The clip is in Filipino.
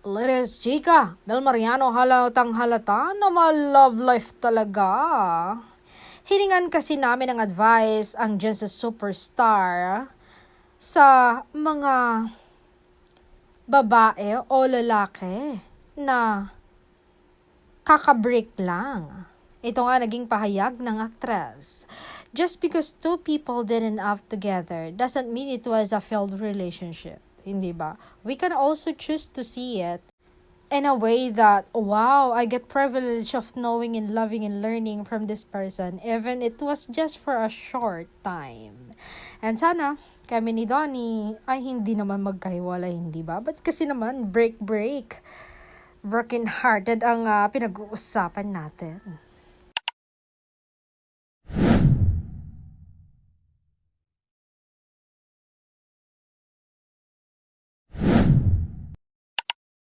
Ladies, chika, Mel Mariano halatang halata na ma-love life talaga. Hiningan kasi namin ng advice ang dyan sa superstar sa mga babae o lalaki na kakabreak lang. Ito nga naging pahayag ng aktres. Just because two people didn't act together doesn't mean it was a failed relationship. Hindi ba? We can also choose to see it in a way that, wow, I get privilege of knowing and loving and learning from this person, even it was just for a short time. And sana, kami ni Donnie ay hindi naman magkahiwalay, hindi ba? But kasi naman, break. Broken hearted ang pinag-uusapan natin.